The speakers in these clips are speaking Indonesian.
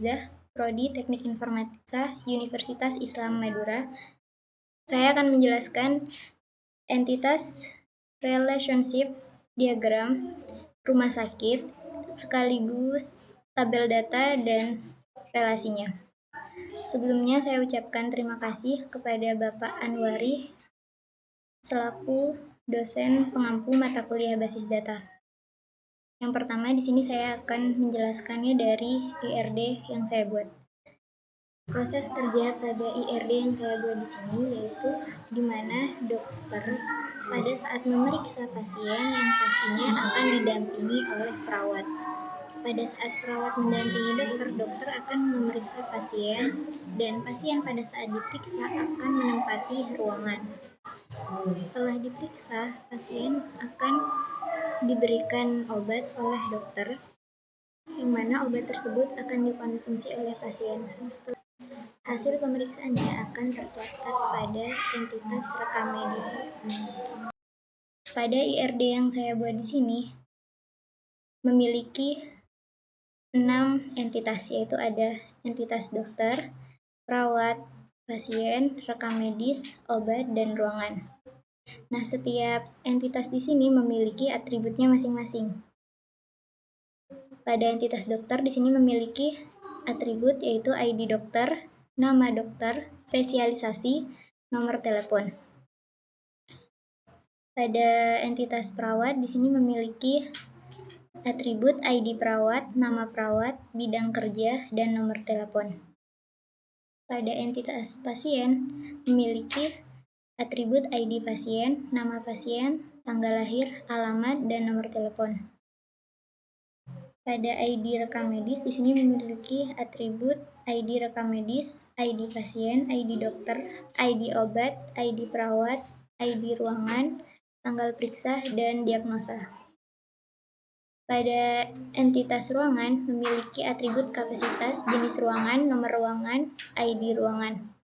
Nurhalizah, Prodi Teknik Informatika, Universitas Islam Madura. Saya akan menjelaskan entitas relationship diagram rumah sakit, sekaligus tabel data dan relasinya. Sebelumnya saya ucapkan terima kasih kepada Bapak Anwari selaku dosen pengampu mata kuliah basis data. Yang pertama di sini saya akan menjelaskannya dari IRD yang saya buat. Proses kerja pada IRD yang saya buat di sini yaitu di mana dokter pada saat memeriksa pasien yang pastinya akan didampingi oleh perawat. Pada saat perawat mendampingi dokter akan memeriksa pasien dan pasien pada saat diperiksa akan menempati ruangan. Setelah diperiksa, pasien akan diberikan obat oleh dokter, yang mana obat tersebut akan dikonsumsi oleh pasien. Setelah hasil pemeriksaannya akan tercatat pada entitas rekam medis. Pada IRD yang saya buat di sini memiliki 6 entitas, yaitu ada entitas dokter, perawat, pasien, rekam medis, obat, dan ruangan. Nah, setiap entitas di sini memiliki atributnya masing-masing. Pada entitas dokter di sini memiliki atribut yaitu ID dokter, nama dokter, spesialisasi, nomor telepon. Pada entitas perawat di sini memiliki atribut ID perawat, nama perawat, bidang kerja, dan nomor telepon. Pada entitas pasien memiliki atribut ID pasien, nama pasien, tanggal lahir, alamat, dan nomor telepon. Pada ID rekam medis di sini memiliki atribut ID rekam medis, ID pasien, ID dokter, ID obat, ID perawat, ID ruangan, tanggal periksa, dan diagnosa. Pada entitas ruangan memiliki atribut kapasitas, jenis ruangan, nomor ruangan, ID ruangan.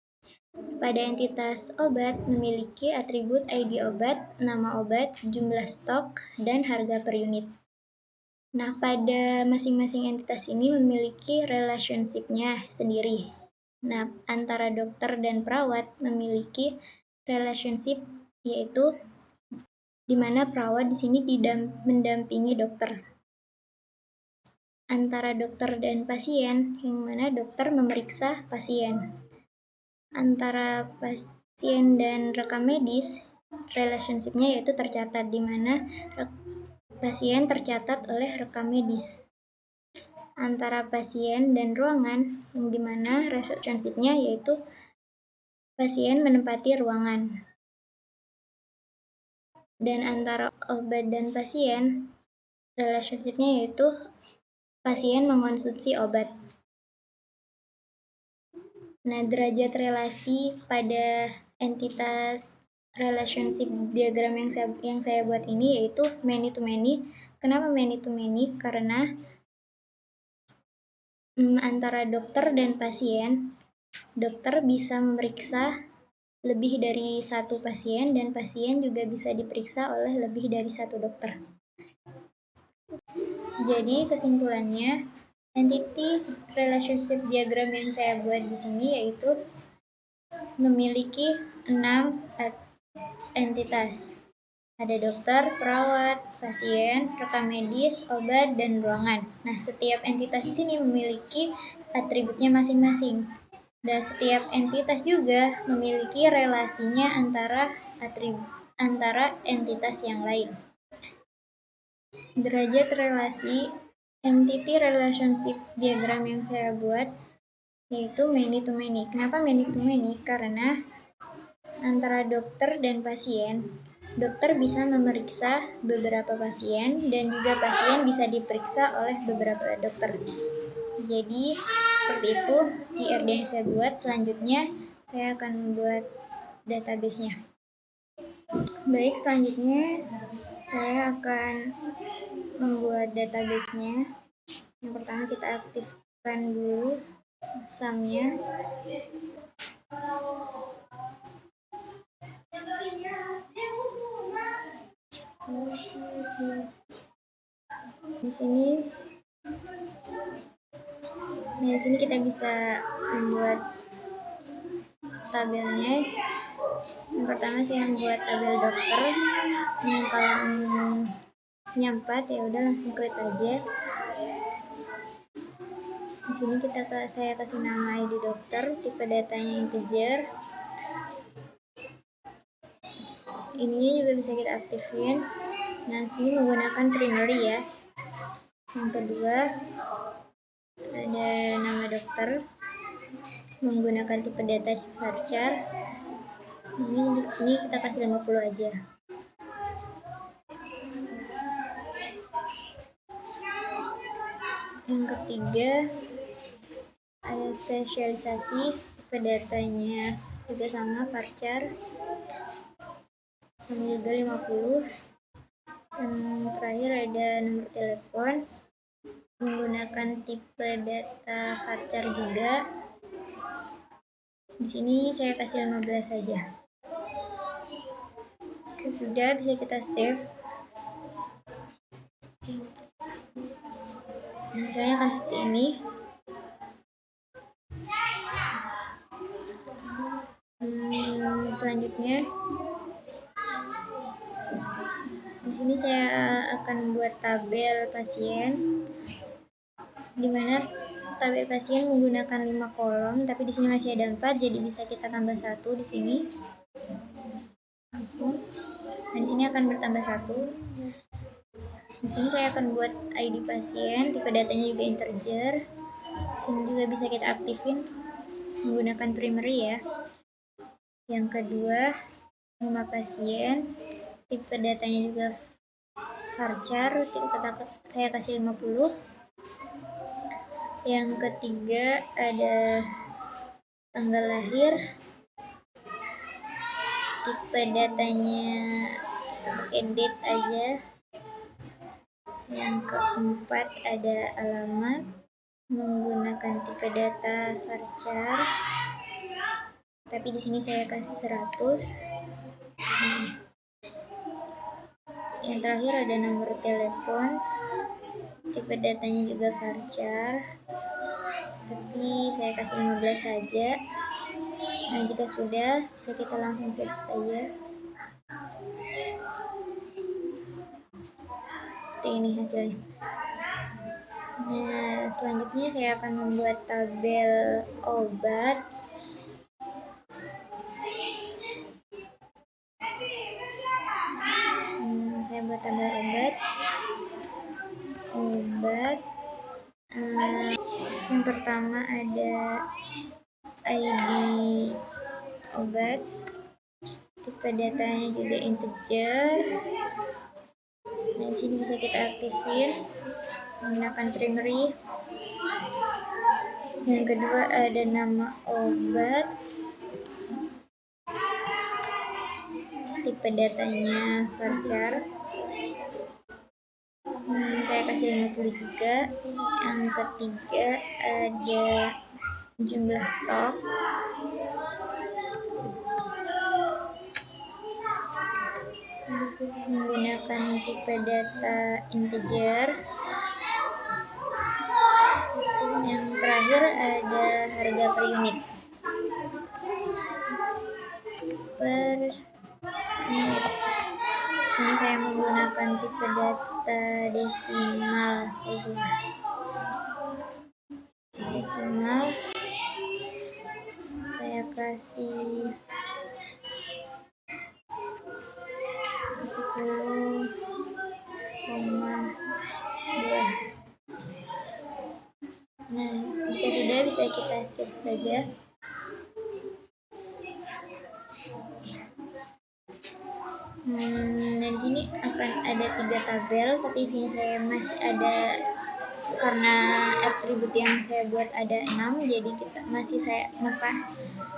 Pada entitas obat memiliki atribut ID obat, nama obat, jumlah stok, dan harga per unit. Nah, pada masing-masing entitas ini memiliki relationship-nya sendiri. Nah, antara dokter dan perawat memiliki relationship yaitu di mana perawat di sini tidak mendampingi dokter. Antara dokter dan pasien, yang mana dokter memeriksa pasien. Antara pasien dan rekam medis, relationship-nya yaitu tercatat di mana pasien tercatat oleh rekam medis. Antara pasien dan ruangan, yang dimana relationship-nya yaitu pasien menempati ruangan. Dan antara obat dan pasien, relationship-nya yaitu pasien mengonsumsi obat. Nah, derajat relasi pada entitas relationship diagram yang saya buat ini yaitu many to many. Kenapa many to many? Karena antara dokter dan pasien, dokter bisa memeriksa lebih dari satu pasien dan pasien juga bisa diperiksa oleh lebih dari satu dokter. Jadi kesimpulannya, entity relationship diagram yang saya buat di sini yaitu memiliki 6 entitas. Ada dokter, perawat, pasien, rekam medis, obat, dan ruangan. Nah, setiap entitas di sini memiliki atributnya masing-masing. Dan setiap entitas juga memiliki relasinya antara entitas yang lain. Derajat relasi entity relationship diagram yang saya buat yaitu many to many. Kenapa many to many? Karena antara dokter dan pasien, dokter bisa memeriksa beberapa pasien dan juga pasien bisa diperiksa oleh beberapa dokter. Jadi seperti itu IRD yang saya buat. Selanjutnya saya akan membuat database-nya. Baik, selanjutnya saya akan membuat database-nya. Yang pertama kita aktifkan dulu SAM-nya. Di sini Di sini kita bisa membuat tabelnya. Yang pertama saya membuat tabel dokter. Kalau punya 4 ya udah langsung klik aja. Di sini saya kasih nama ID dokter, tipe datanya integer. Ininya juga bisa kita aktifin. Nah, sini menggunakan primary ya. Yang kedua ada nama dokter menggunakan tipe data varchar. Ini di sini kita kasih 50 aja. Yang ketiga ada spesialisasi, tipe datanya juga sama varchar, sama juga 50. Yang terakhir ada nomor telepon menggunakan tipe data varchar juga. Di sini saya kasih 15 saja. Oke, sudah bisa kita save. Hasilnya akan seperti ini. Selanjutnya di sini saya akan membuat tabel pasien, di mana tabel pasien menggunakan 5 kolom, tapi di sini masih ada 4, jadi bisa kita tambah 1 di sini. Langsung. Nah, di sini akan bertambah 1. Di sini saya akan buat ID pasien, tipe datanya juga integer. Di sini juga bisa kita aktifin menggunakan primary ya. Yang kedua, nama pasien, tipe datanya juga varchar, saya kasih 50. Yang ketiga ada tanggal lahir, tipe datanya kita pakai date aja. Yang keempat ada alamat menggunakan tipe data varchar, tapi di sini saya kasih 100. Yang terakhir ada nomor telepon, tipe datanya juga varchar, tapi saya kasih 15 saja. Nah, jika sudah, bisa kita langsung save saja. Seperti ini hasilnya. Nah, selanjutnya saya akan membuat tabel obat. Saya buat tabel obat. Yang pertama ada ID obat, tipe datanya juga integer. Nah, di sini bisa kita aktifin menggunakan primary. Yang kedua ada nama obat, tipe datanya varchar. Saya kasih 50 juga. Yang ketiga ada jumlah stok, menggunakan tipe data integer. Yang terakhir ada harga per unit. Sini saya menggunakan tipe data desimal saja. Desimal saya kasih 10,2. Nah, jika sudah bisa kita save saja. Nah, di sini akan ada 3 tabel, tapi di sini saya masih ada, karena atribut yang saya buat ada 6, jadi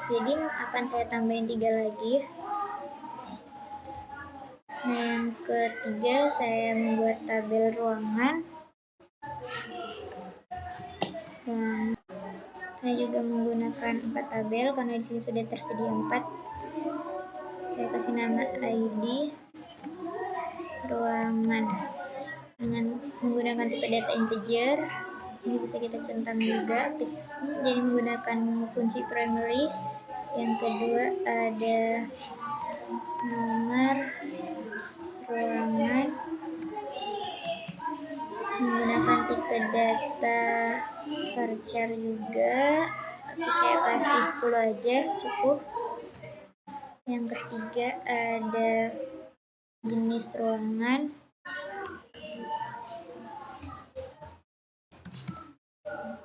jadi akan saya tambahin 3 lagi. Nah, yang ketiga saya membuat tabel ruangan. Saya juga menggunakan 4 tabel karena di sini sudah tersedia 4. Saya kasih nama ID ruangan dengan menggunakan tipe data integer. Ini bisa kita centang juga, jadi menggunakan kunci primary. Yang kedua ada nomor ruangan, menggunakan tipe data varchar juga, tapi saya kasih 10 aja cukup. Yang ketiga ada jenis ruangan,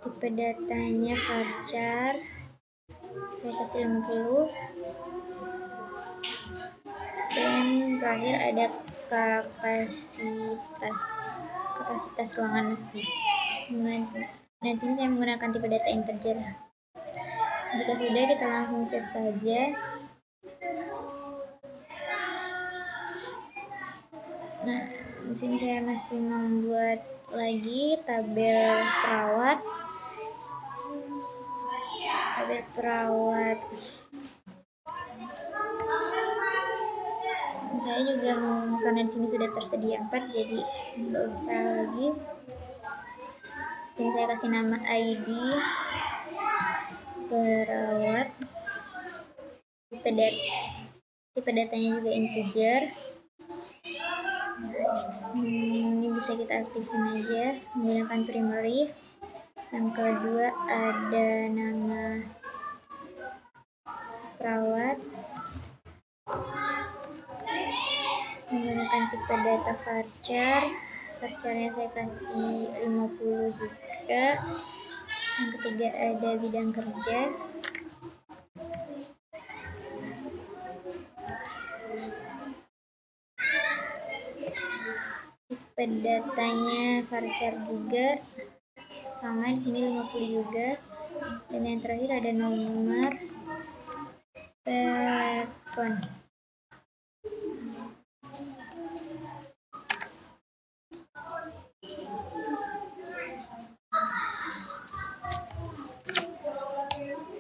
tipe datanya varchar, saya kasih 50. Dan terakhir ada kapasitas ruangan. Dan sini saya menggunakan tipe data integer. Jika sudah, kita langsung save saja. Nah, di sini saya masih membuat lagi tabel perawat. Saya juga karena di sini sudah tersedia 4, jadi nggak usah lagi. Sini saya kasih nama ID perawat, tipe datanya juga integer. Ini bisa kita aktifin aja menggunakan primary. Yang kedua ada nama perawat, menggunakan tipe data varchar. Varcharnya saya kasih 50 juga. Yang ketiga ada bidang kerja, tipe datanya varchar juga sama, di sini 50 juga. Dan yang terakhir ada nomor telepon.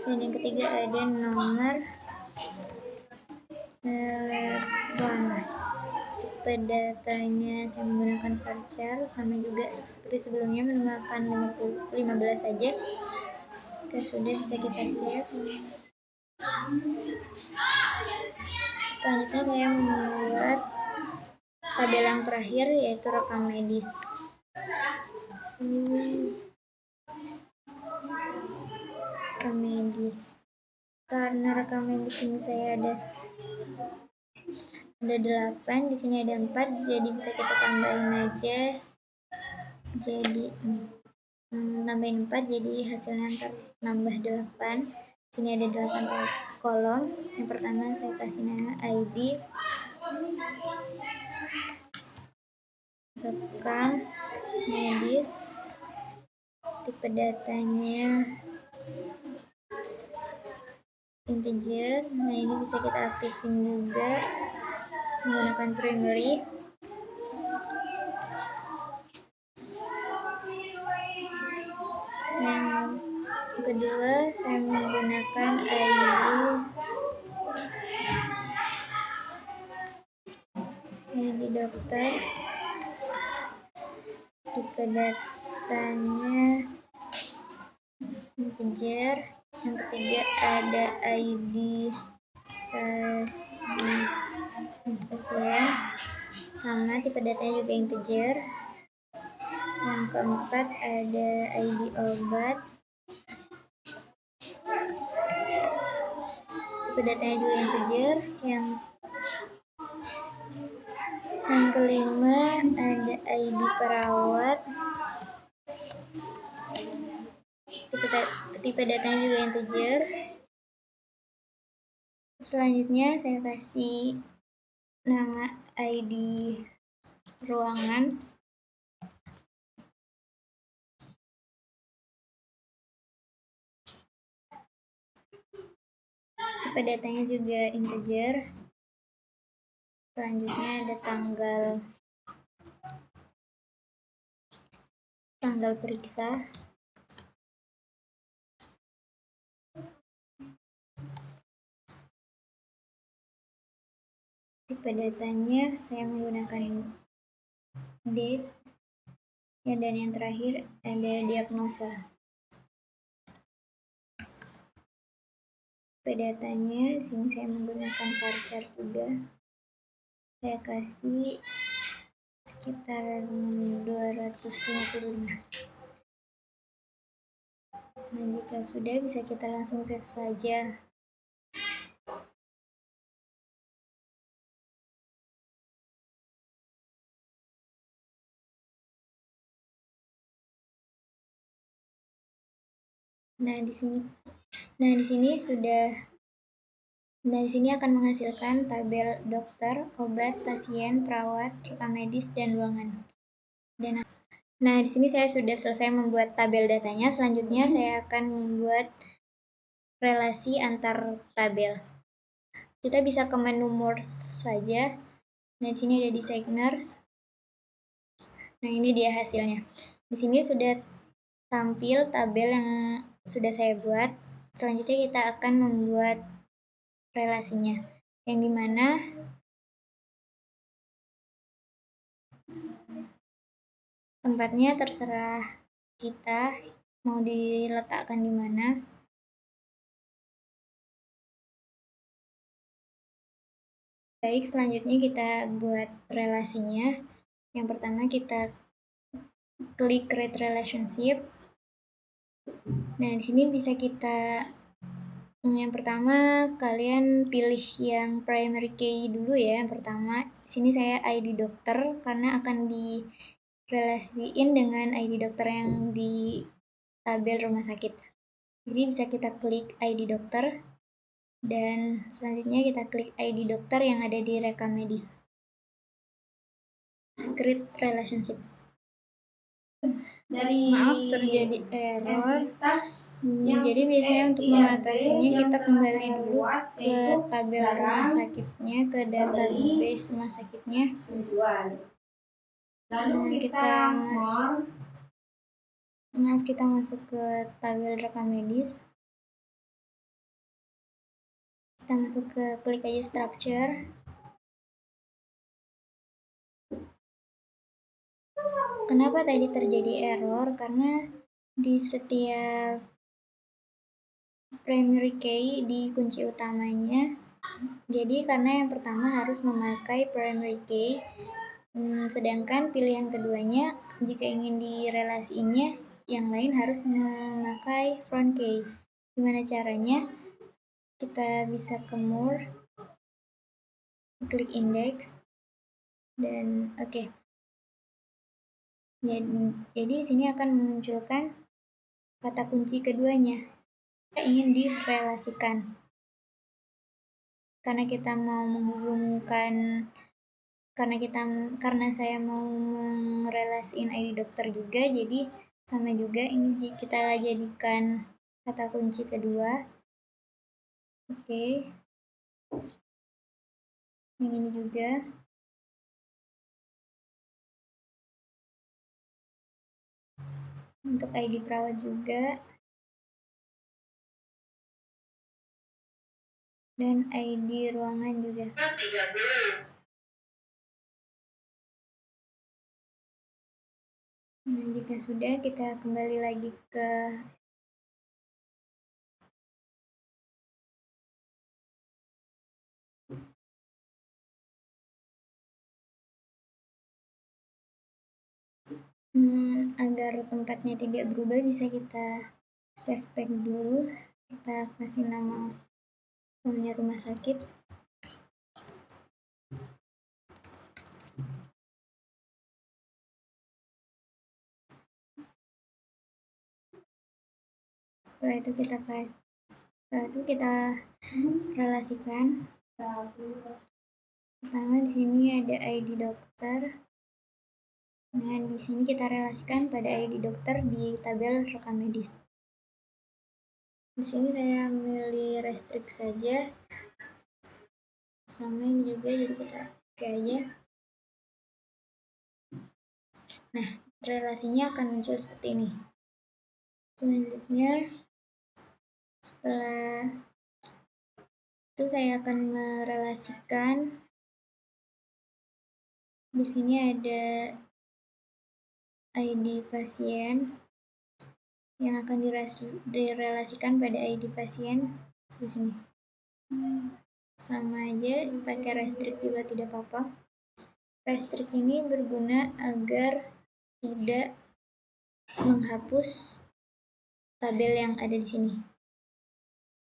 Dan yang ketiga ada nomor telepon. Tipe datanya saya menggunakan varchar, sama juga seperti sebelumnya, menggunakan 15 saja. Oke, sudah, bisa kita save. Selanjutnya saya membuat tabel yang terakhir, yaitu rekam medis. Rekam medis. Karena rekam medis ini saya ada 8, di sini ada 4, jadi bisa kita tambahin aja. Jadi tambahin 4, jadi hasilnya ntar nambah 8. Di sini ada 8 kolom. Yang pertama saya kasih nama ID, rekam medis, tipe datanya integer. Nah, ini bisa kita aktifin juga menggunakan primary. Yang kedua saya menggunakan ID dokter, tipe datanya integer. Yang ketiga ada ID pasien, sama tipe datanya juga integer. Yang keempat ada ID obat, tipe datanya juga integer. Yang kelima ada ID perawat, tipe datanya juga integer. Selanjutnya saya kasih nama ID ruangan, tipe datanya juga integer. Selanjutnya ada tanggal periksa, tipe datanya saya menggunakan date, Ya, dan yang terakhir ada diagnosa. Datanya, sini saya menggunakan varchar juga. Saya kasih sekitar 255. Nah, jika sudah, bisa kita langsung save saja. Nah, di sini akan menghasilkan tabel dokter, obat, pasien, perawat, rekam medis, dan ruangan. Nah, di sini saya sudah selesai membuat tabel datanya. Selanjutnya saya akan membuat relasi antar tabel. Kita bisa ke menu more saja. Nah, di sini ada designer. Nah, ini dia hasilnya. Di sini sudah tampil tabel yang sudah saya buat. Selanjutnya kita akan membuat relasinya, yang dimana tempatnya terserah kita mau diletakkan di mana. Baik, selanjutnya kita buat relasinya. Yang pertama kita klik create relationship. Nah, di sini bisa kita yang pertama kalian pilih yang primary key dulu ya. Yang pertama, di sini saya ID dokter karena akan direlasiin dengan ID dokter yang di tabel rumah sakit. Jadi bisa kita klik ID dokter dan selanjutnya kita klik ID dokter yang ada di rekam medis. Create relationship. Maaf, terjadi error. Jadi biasanya untuk mengatasinya kita kembali dulu ke tabel rumah sakitnya, ke database rumah sakitnya. Kita masuk ke tabel rekam medis. Kita masuk ke klik aja structure. Kenapa tadi terjadi error? Karena di setiap primary key di kunci utamanya, jadi karena yang pertama harus memakai primary key, sedangkan pilihan keduanya jika ingin direlasiinnya yang lain harus memakai front key. Gimana caranya? Kita bisa ke more, klik index, dan oke. Jadi di sini akan memunculkan kata kunci keduanya. Kita ingin direlasikan. Karena kita mau menghubungkan karena saya mau mengrelasiin ID dokter juga, jadi sama juga ini kita jadikan kata kunci kedua. Oke. Yang ini juga. Untuk ID perawat juga. Dan ID ruangan juga. Nah, jika sudah, kita kembali lagi ke agar tempatnya tidak berubah, bisa kita save back dulu. Kita kasih namanya rumah sakit. Setelah itu kita relasikan. Pertama di sini ada ID dokter. Nah, di sini kita relasikan pada ID dokter di tabel rekam medis. Di sini saya milih restrict saja. Sama ini juga, jadi kita oke aja. Nah, relasinya akan muncul seperti ini. Selanjutnya, setelah itu saya akan merelasikan. Di sini ada ID pasien yang akan direlasikan pada ID pasien di sini. Sama aja, pakai restrict juga tidak apa-apa. Restrict ini berguna agar tidak menghapus tabel yang ada di sini.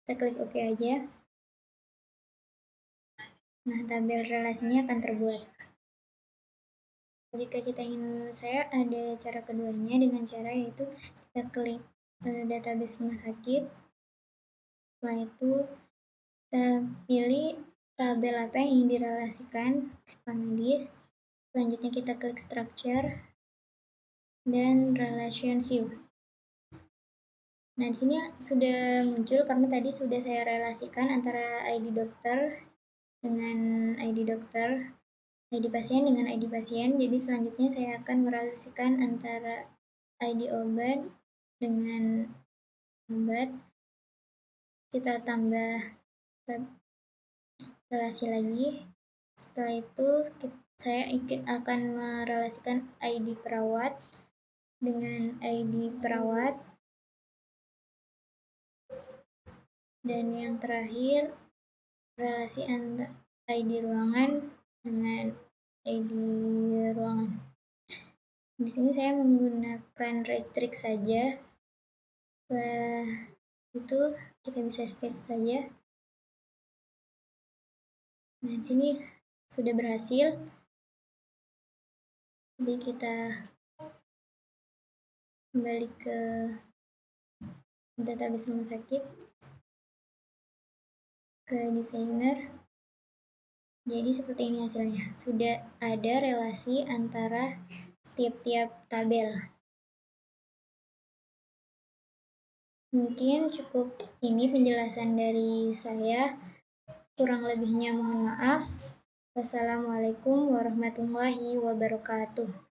Kita klik OK aja. Nah, tabel relasinya akan terbuat. Jika kita ingin, saya ada cara keduanya dengan cara yaitu kita klik database rumah sakit. Setelah itu kita pilih tabel apa yang ingin direlasikan, rekam medis. Selanjutnya kita klik structure dan relation view. Nah, di sini sudah muncul karena tadi sudah saya relasikan antara ID dokter dengan ID dokter, ID pasien dengan ID pasien. Jadi selanjutnya saya akan merelasikan antara ID obat dengan obat. Kita tambah relasi lagi. Setelah itu saya akan merelasikan ID perawat dengan ID perawat. Dan yang terakhir, relasi antara ID ruangan dengan ID ruangan. Di sini saya menggunakan restrict saja. Setelah itu kita bisa save saja. Nah, di sini sudah berhasil. Jadi kita kembali ke database rumah sakit, ke desainer. Jadi seperti ini hasilnya. Sudah ada relasi antara tiap-tiap tabel. Mungkin cukup ini penjelasan dari saya. Kurang lebihnya mohon maaf. Wassalamualaikum warahmatullahi wabarakatuh.